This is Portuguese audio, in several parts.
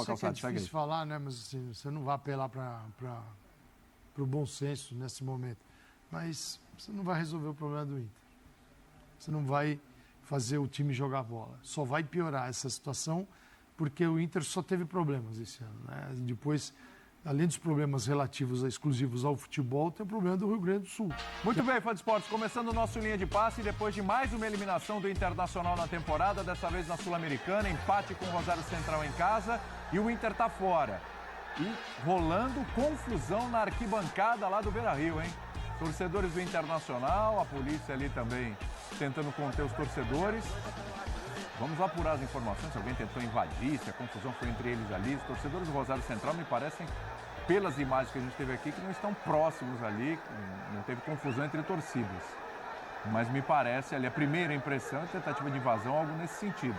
Sei que é difícil falar, né? Mas assim, você não vai apelar para o bom senso nesse momento. Mas você não vai resolver o problema do Inter. Você não vai fazer o time jogar bola. Só vai piorar essa situação porque o Inter só teve problemas esse ano, né? E depois, além dos problemas relativos, exclusivos ao futebol, tem o problema do Rio Grande do Sul. Muito bem, fã de esportes, começando o nosso Linha de Passe, depois de mais uma eliminação do Internacional na temporada, dessa vez na Sul-Americana, empate com o Rosário Central em casa e o Inter tá fora. E rolando confusão na arquibancada lá do Beira-Rio, hein? Torcedores do Internacional, a polícia ali também tentando conter os torcedores. Vamos apurar as informações, se alguém tentou invadir, se a confusão foi entre eles ali. Os torcedores do Rosário Central me parecem, pelas imagens que a gente teve aqui, que não estão próximos ali, não teve confusão entre torcidas. Mas me parece ali, a primeira impressão é tentativa de invasão, algo nesse sentido.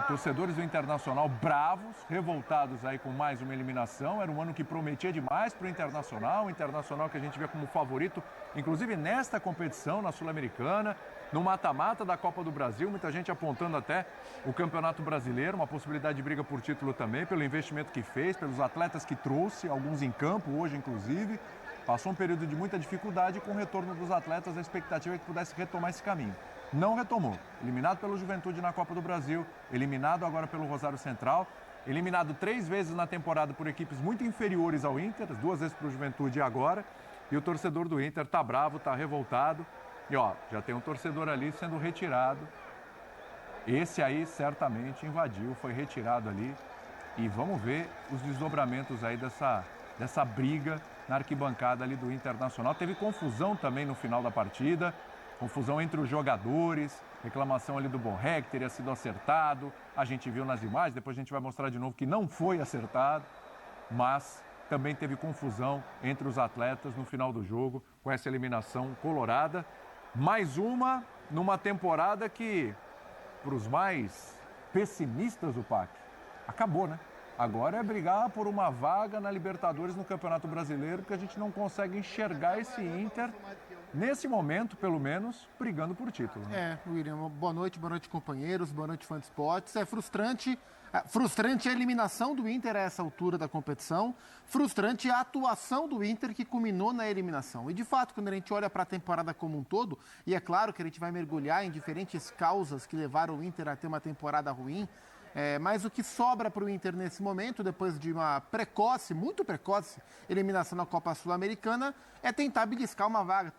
Torcedores do Internacional bravos, revoltados aí com mais uma eliminação. Era um ano que prometia demais para o Internacional que a gente vê como favorito, inclusive nesta competição, na Sul-Americana, no mata-mata da Copa do Brasil, muita gente apontando até o Campeonato Brasileiro, uma possibilidade de briga por título também, pelo investimento que fez, pelos atletas que trouxe, alguns em campo hoje inclusive. Passou um período de muita dificuldade e com o retorno dos atletas a expectativa é que pudesse retomar esse caminho. Não retomou. Eliminado pelo Juventude na Copa do Brasil, eliminado agora pelo Rosário Central, eliminado 3 vezes na temporada por equipes muito inferiores ao Inter, 2 vezes para o Juventude agora, e o torcedor do Inter tá bravo, tá revoltado, e ó, já tem um torcedor ali sendo retirado. Esse aí certamente invadiu, foi retirado ali, e vamos ver os desdobramentos aí dessa briga na arquibancada ali do Internacional. Teve confusão também no final da partida, confusão entre os jogadores, reclamação ali do Borré, que teria sido acertado. A gente viu nas imagens, depois a gente vai mostrar de novo que não foi acertado, mas também teve confusão entre os atletas no final do jogo, com essa eliminação colorada. Mais uma numa temporada que, para os mais pessimistas do PAC, acabou, né? Agora é brigar por uma vaga na Libertadores no Campeonato Brasileiro, porque a gente não consegue enxergar esse Inter, nesse momento, pelo menos, brigando por título. Né? William, boa noite, companheiros, boa noite, fã de esportes. É frustrante a eliminação do Inter a essa altura da competição, frustrante a atuação do Inter que culminou na eliminação. E, de fato, quando a gente olha para a temporada como um todo, e é claro que a gente vai mergulhar em diferentes causas que levaram o Inter a ter uma temporada ruim, mas o que sobra para o Inter nesse momento, depois de uma muito precoce, eliminação na Copa Sul-Americana, é tentar beliscar uma vaga,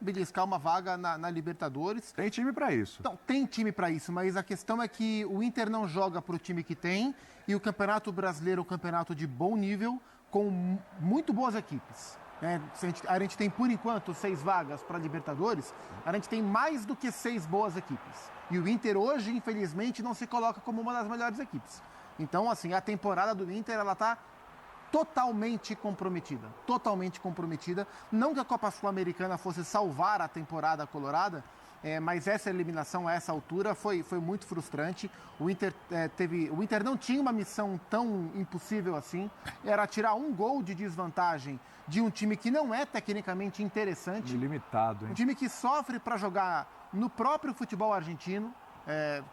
beliscar uma vaga na Libertadores. Tem time para isso. Então, tem time para isso, mas a questão é que o Inter não joga para o time que tem e o Campeonato Brasileiro é um campeonato de bom nível, com muito boas equipes. A gente tem, por enquanto, 6 vagas para a Libertadores, a gente tem mais do que 6 boas equipes. E o Inter hoje, infelizmente, não se coloca como uma das melhores equipes. Então, assim, a temporada do Inter, ela está totalmente comprometida. Não que a Copa Sul-Americana fosse salvar a temporada colorada, mas essa eliminação a essa altura foi muito frustrante. O Inter não tinha uma missão tão impossível assim. Era tirar um gol de desvantagem de um time que não é tecnicamente interessante. Limitado, hein? Um time que sofre para jogar no próprio futebol argentino.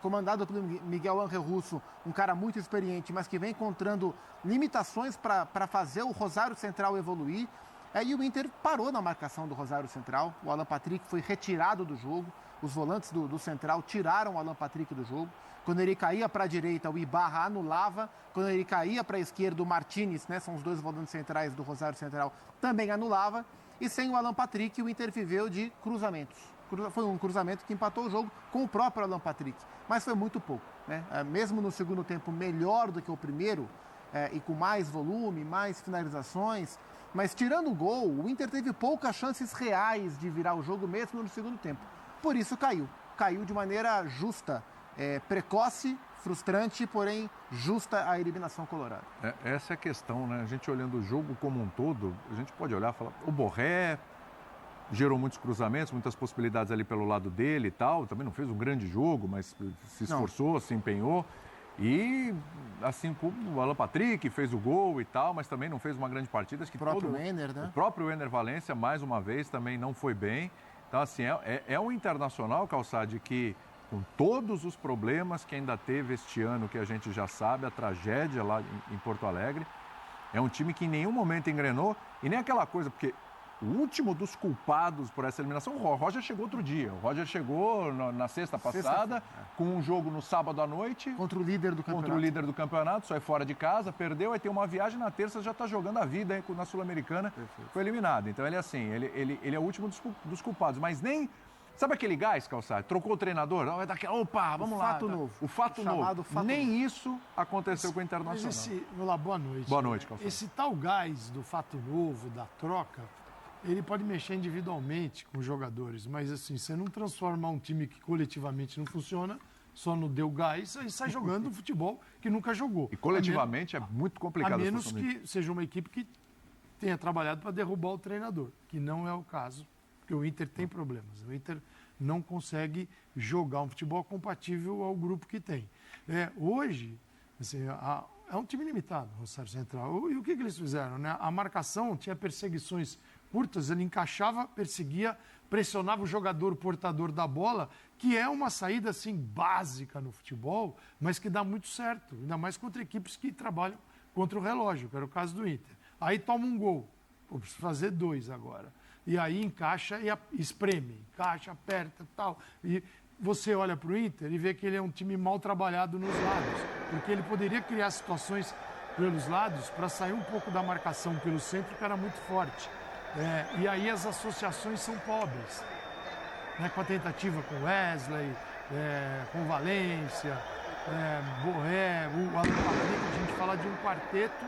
Comandado pelo Miguel Ángel Russo, um cara muito experiente, mas que vem encontrando limitações para fazer o Rosário Central evoluir. E o Inter parou na marcação do Rosário Central. O Alan Patrick foi retirado do jogo. Os volantes do Central tiraram o Alan Patrick do jogo. Quando ele caía para a direita, o Ibarra anulava. Quando ele caía para a esquerda, o Martínez, são os 2 volantes centrais do Rosário Central, também anulava. E sem o Alan Patrick, o Inter viveu de cruzamentos. Foi um cruzamento que empatou o jogo com o próprio Alan Patrick, mas foi muito pouco. Mesmo no segundo tempo melhor do que o primeiro, e com mais volume, mais finalizações, mas tirando o gol, o Inter teve poucas chances reais de virar o jogo mesmo no segundo tempo. Por isso caiu de maneira justa, precoce, frustrante, porém justa a eliminação colorada. Essa é a questão, né? A gente olhando o jogo como um todo, a gente pode olhar e falar, o Borré gerou muitos cruzamentos, muitas possibilidades ali pelo lado dele e tal. Também não fez um grande jogo, mas se esforçou, se empenhou. E assim como o Alan Patrick fez o gol e tal, mas também não fez uma grande partida. Acho que o próprio Enner, né? O próprio Enner Valencia, mais uma vez, também não foi bem. Então, assim, é um Internacional, Calçade, que com todos os problemas que ainda teve este ano, que a gente já sabe, a tragédia lá em Porto Alegre. É um time que em nenhum momento engrenou, e nem aquela coisa, porque o último dos culpados por essa eliminação, o Roger chegou outro dia. O Roger chegou na sexta passada, com um jogo no sábado à noite. Contra o líder do campeonato. Sai fora de casa, perdeu, aí tem uma viagem na terça, já está jogando a vida hein, na Sul-Americana. Foi eliminado. Então ele é assim, ele é o último dos culpados, mas nem... Sabe aquele gás, Calçado? Trocou o treinador? Opa, vamos lá. O fato novo. Nem isso aconteceu com o Internacional. Mas boa noite. Boa noite, Calçado. Esse tal gás do fato novo, da troca, ele pode mexer individualmente com os jogadores, mas assim, você não transformar um time que coletivamente não funciona, só não deu gás, aí sai jogando futebol que nunca jogou. E coletivamente é muito complicado. A menos que seja uma equipe que tenha trabalhado para derrubar o treinador, que não é o caso. Porque o Inter tem problemas. O Inter não consegue jogar um futebol compatível ao grupo que tem. Hoje, assim, é um time limitado, o Rosário Central. E o que eles fizeram? Né? A marcação tinha perseguições curtas, ele encaixava, perseguia, pressionava o jogador, o portador da bola, que é uma saída assim, básica no futebol, mas que dá muito certo, ainda mais contra equipes que trabalham contra o relógio, que era o caso do Inter. Aí toma um gol. Pô, preciso fazer 2 agora. E aí encaixa e espreme, encaixa, aperta e tal. E você olha para o Inter e vê que ele é um time mal trabalhado nos lados, porque ele poderia criar situações pelos lados para sair um pouco da marcação pelo centro, que era muito forte. E aí as associações são pobres. Né? Com a tentativa com Wesley, com Valência, Borré, o Alan Patrick, a gente fala de um quarteto,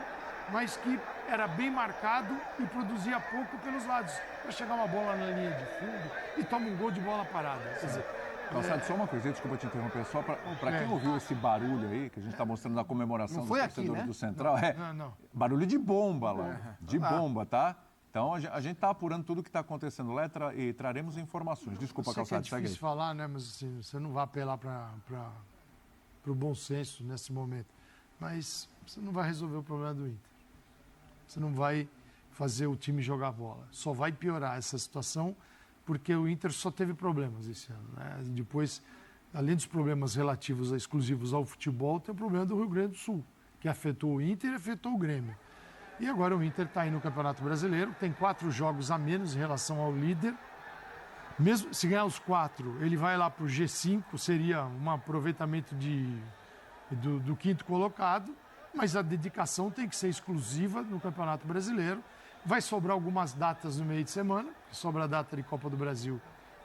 mas que era bem marcado e produzia pouco pelos lados. Vai chegar uma bola na linha de fundo e toma um gol de bola parada. Quer dizer, Calçado, só uma coisa, desculpa te interromper, só para quem ouviu esse barulho aí, que a gente está mostrando na comemoração dos torcedores do Central, não. Barulho de bomba lá, de bomba, tá? Então a gente está apurando tudo o que está acontecendo lá e traremos informações. Desculpa, Calçado, segue aí. É difícil falar, né? Mas assim, você não vai apelar para o bom senso nesse momento. Mas você não vai resolver o problema do Inter. Você não vai fazer o time jogar bola. Só vai piorar essa situação, porque o Inter só teve problemas esse ano. Né? Depois, além dos problemas relativos exclusivos ao futebol, tem o problema do Rio Grande do Sul, que afetou o Inter e afetou o Grêmio. E agora o Inter está aí no Campeonato Brasileiro, tem 4 jogos a menos em relação ao líder. Mesmo se ganhar os 4, ele vai lá para o G5, seria um aproveitamento do 5º colocado. Mas a dedicação tem que ser exclusiva no Campeonato Brasileiro. Vai sobrar algumas datas no meio de semana, sobra a data de Copa do Brasil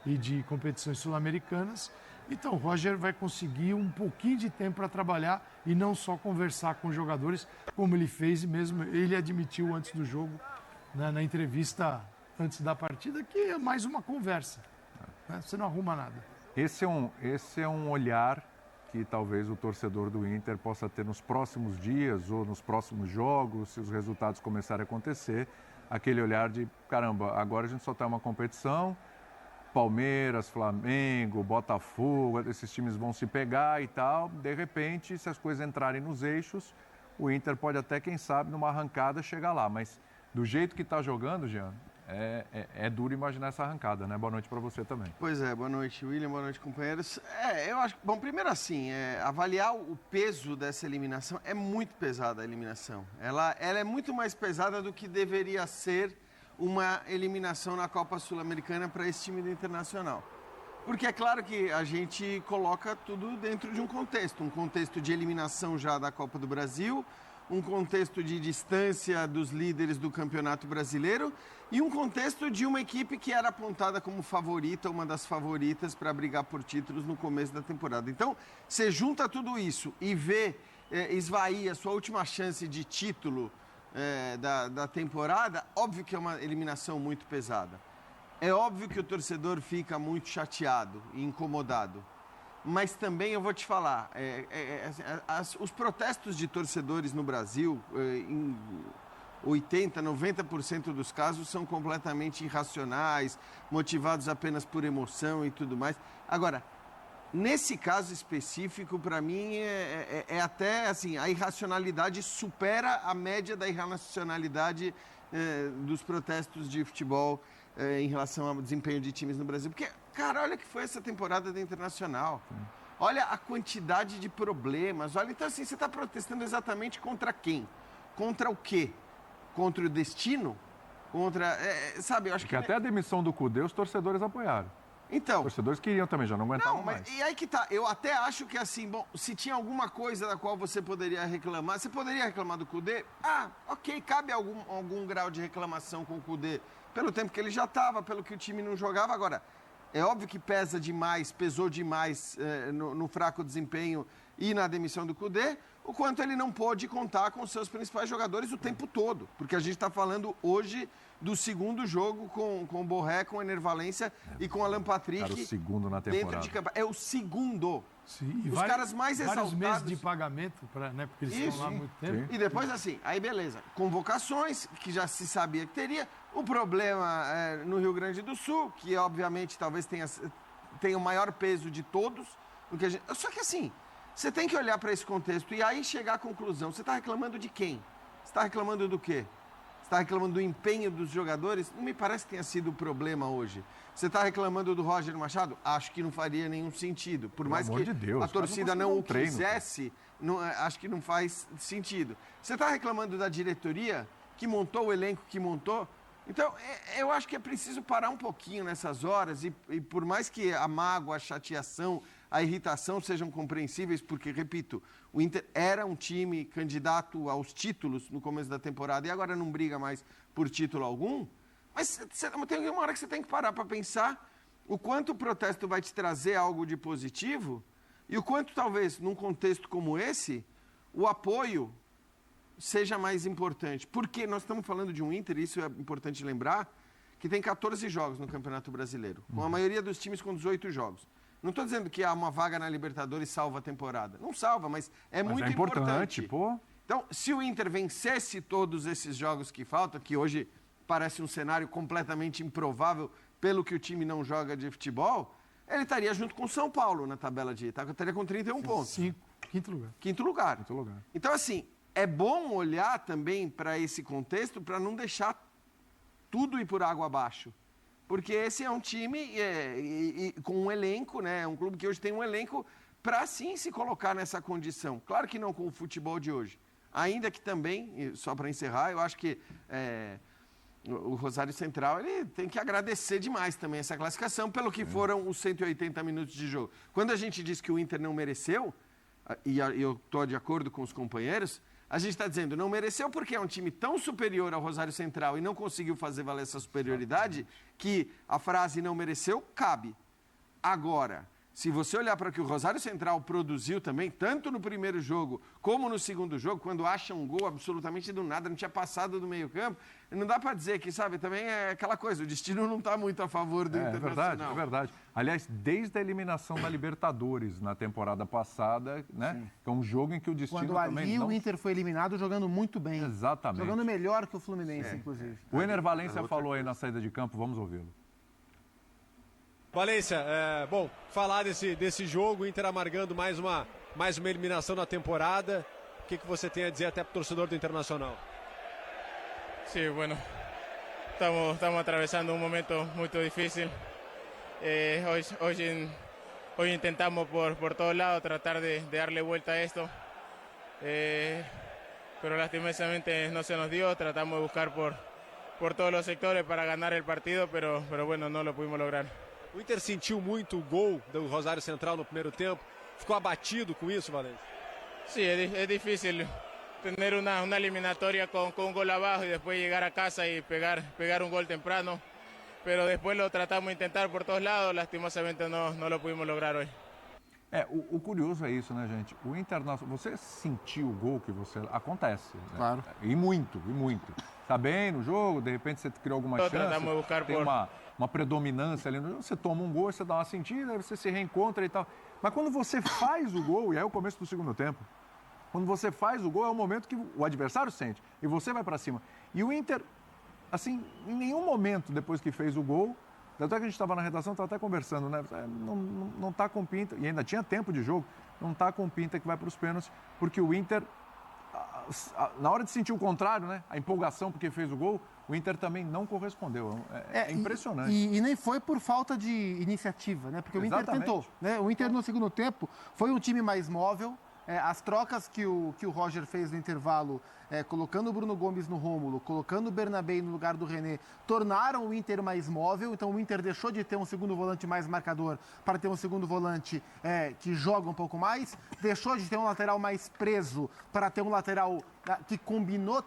e de competições sul-americanas. Então o Roger vai conseguir um pouquinho de tempo para trabalhar e não só conversar com os jogadores, como ele fez e mesmo ele admitiu antes do jogo, né, na entrevista antes da partida, que é mais uma conversa. Né? Você não arruma nada. Esse é um olhar que talvez o torcedor do Inter possa ter nos próximos dias ou nos próximos jogos, se os resultados começarem a acontecer, aquele olhar de, caramba, agora a gente só tem uma competição, Palmeiras, Flamengo, Botafogo, esses times vão se pegar e tal, de repente, se as coisas entrarem nos eixos, o Inter pode até, quem sabe, numa arrancada chegar lá, mas do jeito que está jogando, Jean, é duro imaginar essa arrancada, né? Boa noite para você também. Pois é, boa noite, William, boa noite, companheiros. Eu acho que, bom, primeiro assim, avaliar o peso dessa eliminação, é muito pesada a eliminação. Ela é muito mais pesada do que deveria ser uma eliminação na Copa Sul-Americana para esse time do Internacional. Porque é claro que a gente coloca tudo dentro de um contexto de eliminação já da Copa do Brasil, um contexto de distância dos líderes do Campeonato Brasileiro e um contexto de uma equipe que era apontada como favorita, uma das favoritas para brigar por títulos no começo da temporada. Então, você junta tudo isso e vê esvair a sua última chance de título da temporada, óbvio que é uma eliminação muito pesada. É óbvio que o torcedor fica muito chateado e incomodado. Mas também eu vou te falar, os protestos de torcedores no Brasil, em 80%, 90% dos casos, são completamente irracionais, motivados apenas por emoção e tudo mais. Agora, nesse caso específico, para mim, até assim, a irracionalidade supera a média da irracionalidade dos protestos de futebol em relação ao desempenho de times no Brasil. Porque cara, olha que foi essa temporada da Internacional. Olha a quantidade de problemas. Olha, então assim, você está protestando exatamente contra quem? Contra o quê? Contra o destino? Contra, sabe, eu acho que até a demissão do Cudê, os torcedores apoiaram. Então... Os torcedores queriam também, já não aguentavam mais. E aí que tá, eu até acho que assim, bom, se tinha alguma coisa da qual você poderia reclamar, você poderia reclamar do Cudê? Ah, ok, cabe algum grau de reclamação com o Cudê, pelo tempo que ele já estava, pelo que o time não jogava. Agora, é óbvio que pesou demais no fraco desempenho e na demissão do Cudê, o quanto ele não pôde contar com os seus principais jogadores o tempo todo. Porque a gente está falando hoje do segundo jogo com o Borré, com o Ener Valencia e com o Alan Patrick. Era o segundo na temporada. Dentro de campo. É o segundo. Sim, e os caras mais exaltados. Vários meses de pagamento, né, porque eles estão lá há muito tempo. E depois assim, aí beleza. Convocações, que já se sabia que teria. O problema no Rio Grande do Sul, que obviamente talvez tenha o maior peso de todos. Só que assim, você tem que olhar para esse contexto e aí chegar à conclusão. Você está reclamando de quem? Você está reclamando do quê? Você está reclamando do empenho dos jogadores? Não me parece que tenha sido o problema hoje. Você está reclamando do Roger Machado? Acho que não faria nenhum sentido. Por mais que a torcida não o quisesse, acho que não faz sentido. Você está reclamando da diretoria que montou o elenco que montou? Então, eu acho que é preciso parar um pouquinho nessas horas e por mais que a mágoa, a chateação, a irritação sejam compreensíveis, porque, repito, o Inter era um time candidato aos títulos no começo da temporada e agora não briga mais por título algum, mas tem uma hora que você tem que parar para pensar o quanto o protesto vai te trazer algo de positivo e o quanto, talvez, num contexto como esse, o apoio seja mais importante. Porque nós estamos falando de um Inter, e isso é importante lembrar, que tem 14 jogos no Campeonato Brasileiro, com a maioria dos times com 18 jogos. Não estou dizendo que há uma vaga na Libertadores salva a temporada. Não salva, mas é muito importante. Pô. Então, se o Inter vencesse todos esses jogos que faltam, que hoje parece um cenário completamente improvável pelo que o time não joga de futebol, ele estaria junto com o São Paulo na tabela de... Estaria com 31 pontos. Quinto lugar. Quinto lugar. Então, assim, é bom olhar também para esse contexto para não deixar tudo ir por água abaixo. Porque esse é um time com um elenco, né? Um clube que hoje tem um elenco para sim se colocar nessa condição. Claro que não com o futebol de hoje. Ainda que também, só para encerrar, eu acho que o Rosário Central ele tem que agradecer demais também essa classificação pelo que foram os 180 minutos de jogo. Quando a gente diz que o Inter não mereceu, e eu estou de acordo com os companheiros, a gente está dizendo, não mereceu porque é um time tão superior ao Rosário Central e não conseguiu fazer valer essa superioridade que a frase não mereceu cabe. Agora, se você olhar para o que o Rosário Central produziu também, tanto no primeiro jogo como no segundo jogo, quando acha um gol absolutamente do nada, não tinha passado do meio campo, não dá para dizer que, sabe, também é aquela coisa, o destino não está muito a favor do Internacional. É verdade. Aliás, desde a eliminação da Libertadores na temporada passada, né? Que é um jogo em que o destino também ali o Inter foi eliminado jogando muito bem. Exatamente. Jogando melhor que o Fluminense, inclusive. O Ener Valencia falou aí na saída de campo, vamos ouvi-lo. Valencia, bom, falar desse jogo, o Inter amargando mais uma eliminação na temporada. O que você tem a dizer até para o torcedor do Internacional? Sí, bueno, estamos atravesando un momento muy difícil. Hoy intentamos por todos lados tratar de darle vuelta a esto, pero lastimosamente no se nos dio. Tratamos de buscar por todos los sectores para ganar el partido, pero bueno, no lo pudimos lograr. O Inter sentiu muito o gol do Rosário Central no primeiro tempo. Ficou abatido com isso, Valencia? Sí, es difícil tener una eliminatoria con un gol abajo y después llegar a casa y pegar un gol temprano. Pero después lo tratamos de intentar por todos lados, lastimosamente no lo pudimos lograr hoy. O curioso é isso, né, gente? O Internacional, você sentiu o gol que você... Acontece, né? Claro. E muito. Tá bem no jogo, de repente você criou alguma chance, tem uma predominância ali no jogo, você toma um gol, você dá uma sentida, aí você se reencontra e tal. Mas quando você faz o gol, e aí é o começo do segundo tempo, quando você faz o gol é o momento que o adversário sente e você vai para cima. E o Inter, assim, em nenhum momento depois que fez o gol, até que a gente estava na redação, estava até conversando, né? Não está com pinta, e ainda tinha tempo de jogo, não está com pinta que vai para os pênaltis, porque o Inter na hora de sentir o contrário, né? A empolgação porque fez o gol, o Inter também não correspondeu. É impressionante. E nem foi por falta de iniciativa, né? Porque o Inter tentou. Né? O Inter, no segundo tempo, foi um time mais móvel. As trocas que o Roger fez no intervalo, colocando o Bruno Gomes no Rômulo, colocando o Bernabé no lugar do René, tornaram o Inter mais móvel. Então o Inter deixou de ter um segundo volante mais marcador para ter um segundo volante que joga um pouco mais, deixou de ter um lateral mais preso para ter um lateral que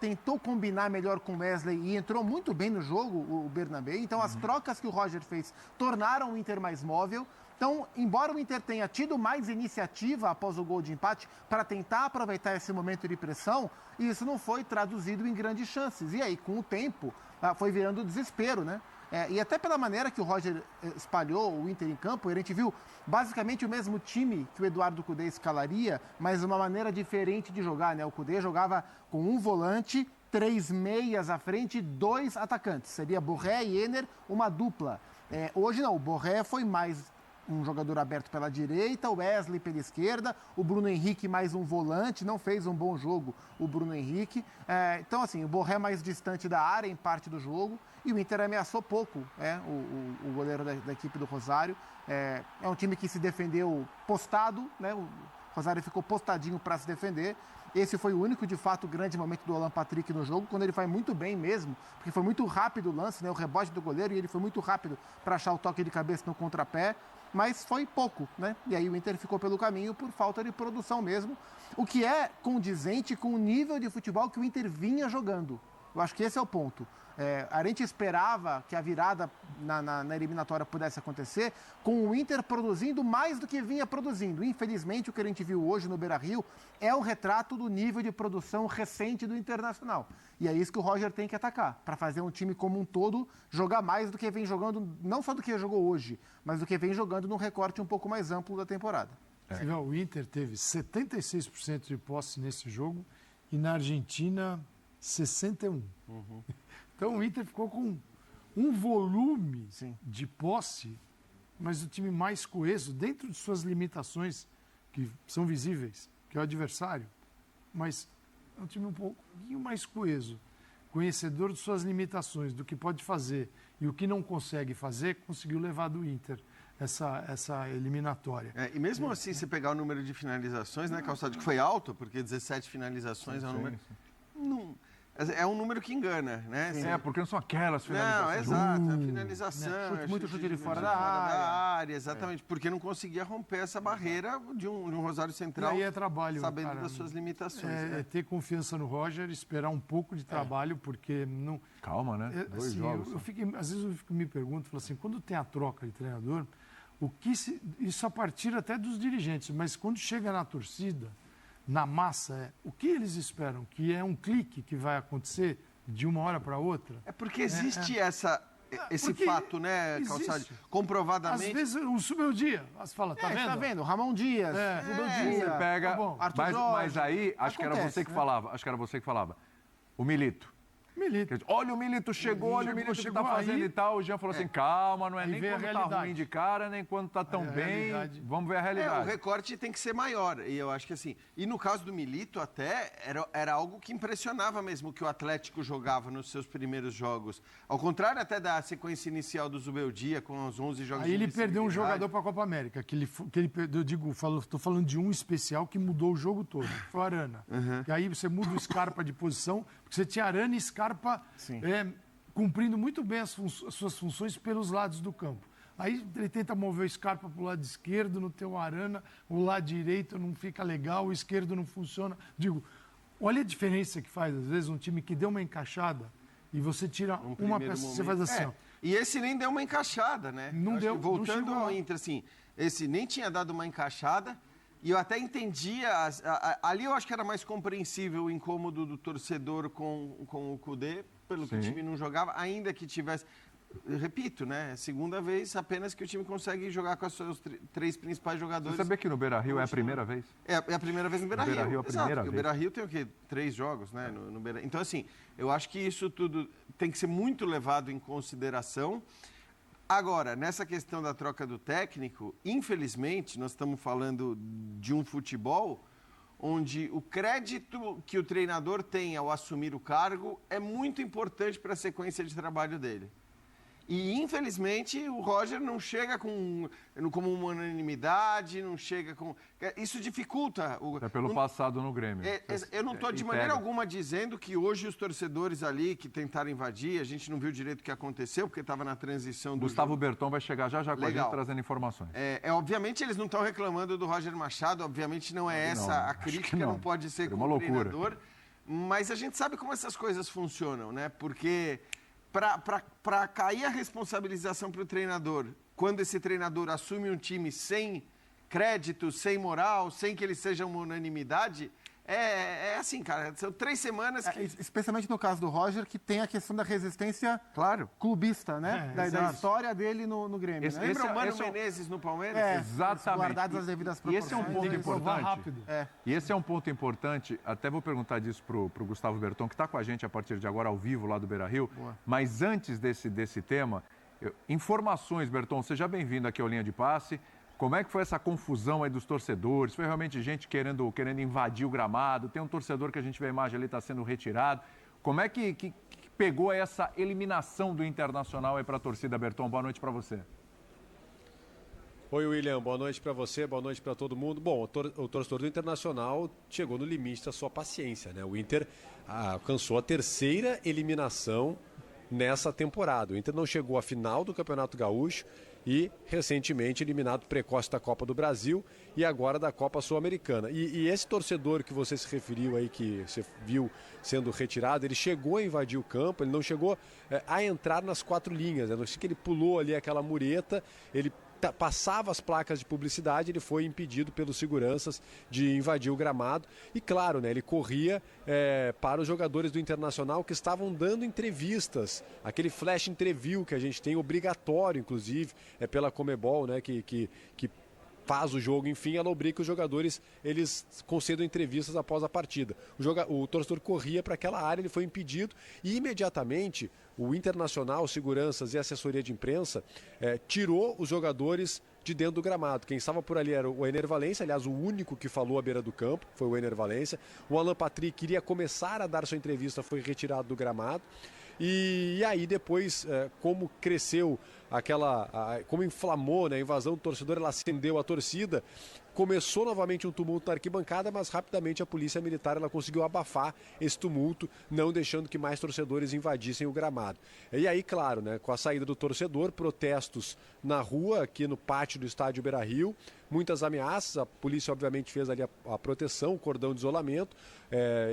tentou combinar melhor com o Wesley e entrou muito bem no jogo, o Bernabé. Então as trocas que o Roger fez tornaram o Inter mais móvel. Então, embora o Inter tenha tido mais iniciativa após o gol de empate para tentar aproveitar esse momento de pressão, isso não foi traduzido em grandes chances. E aí, com o tempo, foi virando desespero, né? E até pela maneira que o Roger espalhou o Inter em campo, a gente viu basicamente o mesmo time que o Eduardo Cudê escalaria, mas uma maneira diferente de jogar, né? O Cudê jogava com um volante, 3 meias à frente e 2 atacantes. Seria Borré e Ener, uma dupla. Hoje não, o Borré foi mais um jogador aberto pela direita, o Wesley pela esquerda, o Bruno Henrique mais um volante, não fez um bom jogo o Bruno Henrique. Então, assim, o Borré mais distante da área em parte do jogo e o Inter ameaçou pouco o goleiro da equipe do Rosário. É um time que se defendeu postado, né? O Rosário ficou postadinho para se defender. Esse foi o único, de fato, grande momento do Alan Patrick no jogo, quando ele foi muito bem mesmo, porque foi muito rápido o lance, né? O rebote do goleiro, e ele foi muito rápido para achar o toque de cabeça no contrapé. Mas foi pouco, né? E aí o Inter ficou pelo caminho por falta de produção mesmo, o que é condizente com o nível de futebol que o Inter vinha jogando. Eu acho que esse é o ponto. A gente esperava que a virada na eliminatória pudesse acontecer com o Inter produzindo mais do que vinha produzindo. Infelizmente, o que a gente viu hoje no Beira-Rio é um retrato do nível de produção recente do Internacional. E é isso que o Roger tem que atacar, para fazer um time como um todo jogar mais do que vem jogando, não só do que jogou hoje, mas do que vem jogando num recorte um pouco mais amplo da temporada. O Inter teve 76% de posse nesse jogo e na Argentina 61%. Então o Inter ficou com um volume de posse, mas o time mais coeso, dentro de suas limitações, que são visíveis, que é o adversário, mas é um time um pouquinho mais coeso, conhecedor de suas limitações, do que pode fazer e o que não consegue fazer, conseguiu levar do Inter essa eliminatória. E mesmo assim, se pegar o número de finalizações, né, Calçado, que foi alto, porque 17 finalizações é um número... É um número que engana, né? Porque não são aquelas finalizações. Não, exato. A finalização. Muito chute de fora da área. Exatamente. Porque não conseguia romper essa barreira de um Rosário Central. E aí é trabalho, sabendo cara, das suas limitações. É ter confiança no Roger, esperar um pouco de trabalho, porque não... Calma, né? Dois jogos. Às vezes eu me pergunto, falo assim, quando tem a troca de treinador, isso a partir até dos dirigentes, mas quando chega na torcida, na massa, o que eles esperam? Que é um clique que vai acontecer de uma hora para outra? É porque existe esse fato, né, Calçado? Comprovadamente. Às vezes o Subeu Dia, você fala, tá vendo? Tá vendo? Ramon Dias, Subeu Dia. Você pega, Arthur mas aí, acho que era você que falava. O Milito. Olha, o Milito chegou, olha o Milito que tá fazendo e tal. O Jean falou assim, calma, não é nem quando tá ruim de cara, nem quando tá tão bem. Vamos ver a realidade. O recorte tem que ser maior. E eu acho que assim... E no caso do Milito, até, era algo que impressionava mesmo que o Atlético jogava nos seus primeiros jogos. Ao contrário até da sequência inicial do Zubeldia, com os 11 jogos aí ele perdeu um jogador para a Copa América, que ele perdeu, estou falando de um especial que mudou o jogo todo, foi o Arana. E aí você muda o Scarpa de posição, porque você tinha Arana e Scarpa cumprindo muito bem as suas funções pelos lados do campo. Aí ele tenta mover o Scarpa para o lado esquerdo, não tem o Arana, o lado direito não fica legal, o esquerdo não funciona. Digo, olha a diferença que faz, às vezes, um time que deu uma encaixada e você tira uma peça, você faz assim, ó. E esse nem deu uma encaixada, né? Não deu. Voltando ao Inter, assim, esse nem tinha dado uma encaixada. E eu até entendia, ali eu acho que era mais compreensível o incômodo do torcedor com o Cudê, pelo que o time não jogava, ainda que tivesse... Repito, né? Segunda vez apenas que o time consegue jogar com os seus 3 principais jogadores. Você sabia que no Beira-Rio é a primeira vez? É a primeira vez no Beira-Rio. No Beira-Rio é a primeira vez. O Beira-Rio tem o quê? 3 jogos, né? No Beira... Então, assim, eu acho que isso tudo tem que ser muito levado em consideração. Agora, nessa questão da troca do técnico, infelizmente, nós estamos falando de um futebol onde o crédito que o treinador tem ao assumir o cargo é muito importante para a sequência de trabalho dele. E, infelizmente, o Roger não chega como uma unanimidade, não chega com... Isso dificulta... É pelo passado no Grêmio. Eu não estou de maneira alguma dizendo que hoje os torcedores ali que tentaram invadir, a gente não viu direito o que aconteceu, porque estava na transição do Gustavo jogo. Berton vai chegar já com a gente trazendo informações. Obviamente, eles não estão reclamando do Roger Machado, obviamente não é essa a crítica, não pode ser como o treinador. Mas a gente sabe como essas coisas funcionam, né? Porque... Para cair a responsabilização para o treinador, quando esse treinador assume um time sem crédito, sem moral, sem que ele seja uma unanimidade, é assim, cara, são 3 semanas que... Especialmente no caso do Roger, que tem a questão da resistência clubista, né? Da história dele no Grêmio. Né? Lembra o Mano Menezes no Palmeiras? Exatamente. Guardadas as devidas proporções. E esse é um ponto importante. E esse é um ponto importante, até vou perguntar disso pro Gustavo Berton, que está com a gente a partir de agora ao vivo lá do Beira-Rio. Mas antes desse tema, informações, Berton, seja bem-vindo aqui ao Linha de Passe. Como é que foi essa confusão aí dos torcedores? Foi realmente gente querendo invadir o gramado? Tem um torcedor que a gente vê a imagem ali, está sendo retirado. Como é que pegou essa eliminação do Internacional aí para a torcida, Berton? Boa noite para você. Oi, William. Boa noite para você, boa noite para todo mundo. Bom, o torcedor do Internacional chegou no limite da sua paciência, né? O Inter alcançou a 3ª eliminação nessa temporada. O Inter não chegou à final do Campeonato Gaúcho e recentemente eliminado precoce da Copa do Brasil e agora da Copa Sul-Americana. E esse torcedor que você se referiu aí, que você viu sendo retirado, ele chegou a invadir o campo, ele não chegou a entrar nas 4 linhas, né? Não sei que ele pulou ali aquela mureta, ele passava as placas de publicidade, ele foi impedido pelos seguranças de invadir o gramado e claro, né, ele corria para os jogadores do Internacional que estavam dando entrevistas, aquele flash interview que a gente tem, obrigatório inclusive, pela Conmebol, né, que faz o jogo, enfim, ela obriga que os jogadores eles concedam entrevistas após a partida. O torcedor corria para aquela área, ele foi impedido e imediatamente o Internacional, seguranças e assessoria de imprensa tirou os jogadores de dentro do gramado. Quem estava por ali era o Ener Valencia, aliás, o único que falou à beira do campo foi o Ener Valencia. O Alan Patrick queria começar a dar sua entrevista, foi retirado do gramado. E aí depois, como cresceu como inflamou, né, a invasão do torcedor, ela acendeu a torcida, começou novamente um tumulto na arquibancada, mas rapidamente a polícia militar ela conseguiu abafar esse tumulto, não deixando que mais torcedores invadissem o gramado. E aí, claro, né, com a saída do torcedor, protestos na rua, aqui no pátio do estádio Beira-Rio, muitas ameaças, a polícia obviamente fez ali a proteção, o cordão de isolamento,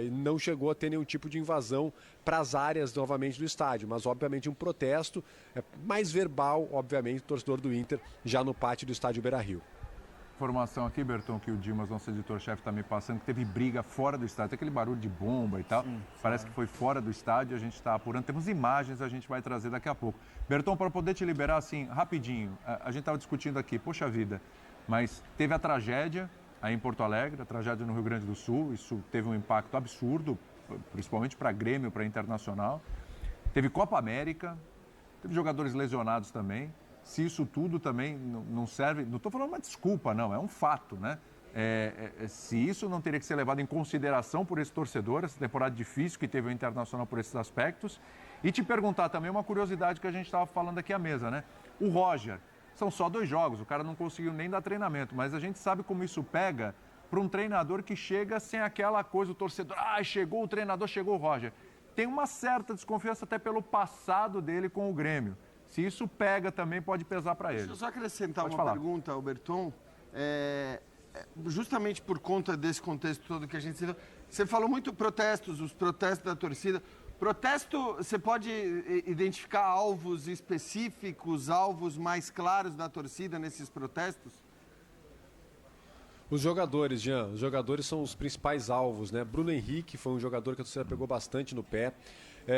não chegou a ter nenhum tipo de invasão para as áreas novamente do estádio, mas obviamente um protesto mais verbal, obviamente, do torcedor do Inter já no pátio do estádio Beira-Rio. Informação aqui, Berton, que o Dimas, nosso editor-chefe, está me passando, que teve briga fora do estádio, tem aquele barulho de bomba e tal, parece que foi fora do estádio, a gente está apurando, temos imagens, a gente vai trazer daqui a pouco. Berton, para poder te liberar assim, rapidinho, a gente estava discutindo aqui, poxa vida, mas teve a tragédia aí em Porto Alegre, a tragédia no Rio Grande do Sul, isso teve um impacto absurdo, principalmente para Grêmio, para Internacional, teve Copa América, teve jogadores lesionados também. Se isso tudo também não serve, não estou falando uma desculpa, não, é um fato, né? Se isso não teria que ser levado em consideração por esse torcedor, essa temporada difícil que teve o Internacional por esses aspectos. E te perguntar também uma curiosidade que a gente estava falando aqui à mesa, né? O Roger, são só 2 jogos, o cara não conseguiu nem dar treinamento, mas a gente sabe como isso pega para um treinador que chega sem aquela coisa, o torcedor, chegou o treinador, chegou o Roger. Tem uma certa desconfiança até pelo passado dele com o Grêmio. Se isso pega também, pode pesar para ele. Deixa eu só acrescentar uma pergunta ao Berton. Justamente por conta desse contexto todo que a gente... Você falou muito protestos, os protestos da torcida. Protesto, você pode identificar alvos específicos, alvos mais claros da torcida nesses protestos? Os jogadores, Jean, os jogadores são os principais alvos, né? Bruno Henrique foi um jogador que a torcida pegou bastante no pé.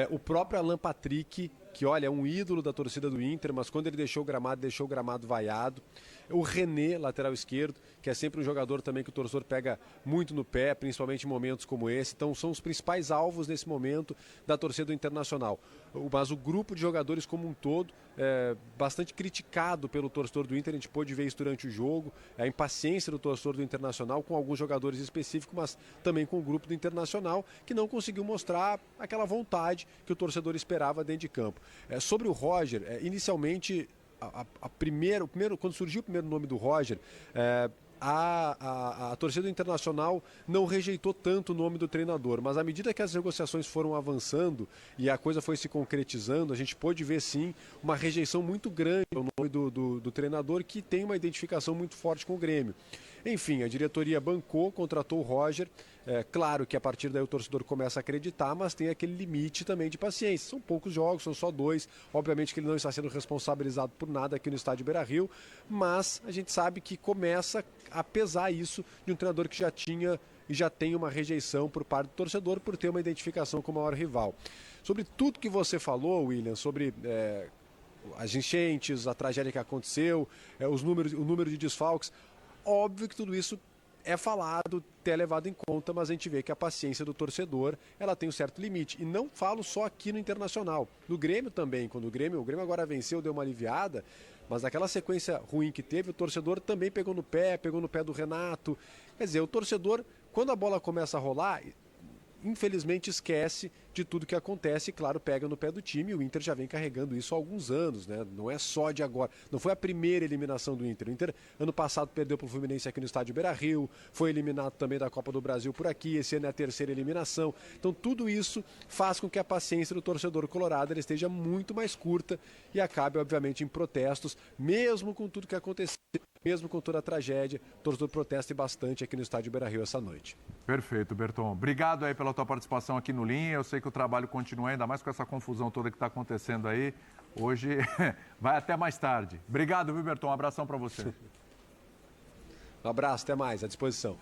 O próprio Alan Patrick, que olha, é um ídolo da torcida do Inter, mas quando ele deixou o gramado vaiado. O René, lateral esquerdo, que é sempre um jogador também que o torcedor pega muito no pé, principalmente em momentos como esse. Então são os principais alvos nesse momento da torcida do Internacional. Mas o grupo de jogadores como um todo é bastante criticado pelo torcedor do Inter. A gente pôde ver isso durante o jogo, a impaciência do torcedor do Internacional com alguns jogadores específicos, mas também com o grupo do Internacional, que não conseguiu mostrar aquela vontade que o torcedor esperava dentro de campo. Sobre o Roger, inicialmente... quando surgiu o primeiro nome do Roger, a torcida do Internacional não rejeitou tanto o nome do treinador, mas à medida que as negociações foram avançando e a coisa foi se concretizando, a gente pôde ver sim uma rejeição muito grande ao nome do treinador, que tem uma identificação muito forte com o Grêmio. Enfim, a diretoria bancou, contratou o Roger. Claro que a partir daí o torcedor começa a acreditar, mas tem aquele limite também de paciência. São poucos jogos, são só 2. Obviamente que ele não está sendo responsabilizado por nada aqui no estádio Beira-Rio, mas a gente sabe que começa a pesar isso de um treinador que já tinha e já tem uma rejeição por parte do torcedor por ter uma identificação com o maior rival. Sobre tudo que você falou, William, sobre as enchentes, a tragédia que aconteceu, o número de desfalques, óbvio que tudo isso é falado, é levado em conta, mas a gente vê que a paciência do torcedor, ela tem um certo limite. E não falo só aqui no Internacional, no Grêmio também. Quando o Grêmio agora venceu, deu uma aliviada, mas naquela sequência ruim que teve, o torcedor também pegou no pé do Renato. Quer dizer, o torcedor, quando a bola começa a rolar, infelizmente esquece de tudo que acontece e, claro, pega no pé do time. O Inter já vem carregando isso há alguns anos, né? Não é só de agora. Não foi a primeira eliminação do Inter. O Inter, ano passado, perdeu para o Fluminense aqui no estádio Beira-Rio, foi eliminado também da Copa do Brasil por aqui, esse ano é a terceira eliminação. Então, tudo isso faz com que a paciência do torcedor colorado ele esteja muito mais curta e acabe, obviamente, em protestos, mesmo com tudo que aconteceu, mesmo com toda a tragédia. O torcedor protesta bastante aqui no estádio Beira-Rio essa noite. Perfeito, Berton. Obrigado aí pela tua participação aqui no Linha. Eu sei que o trabalho continua, ainda mais com essa confusão toda que está acontecendo aí. Hoje vai até mais tarde. Obrigado, viu, Berton? Um abração para você. Um abraço, até mais, à disposição.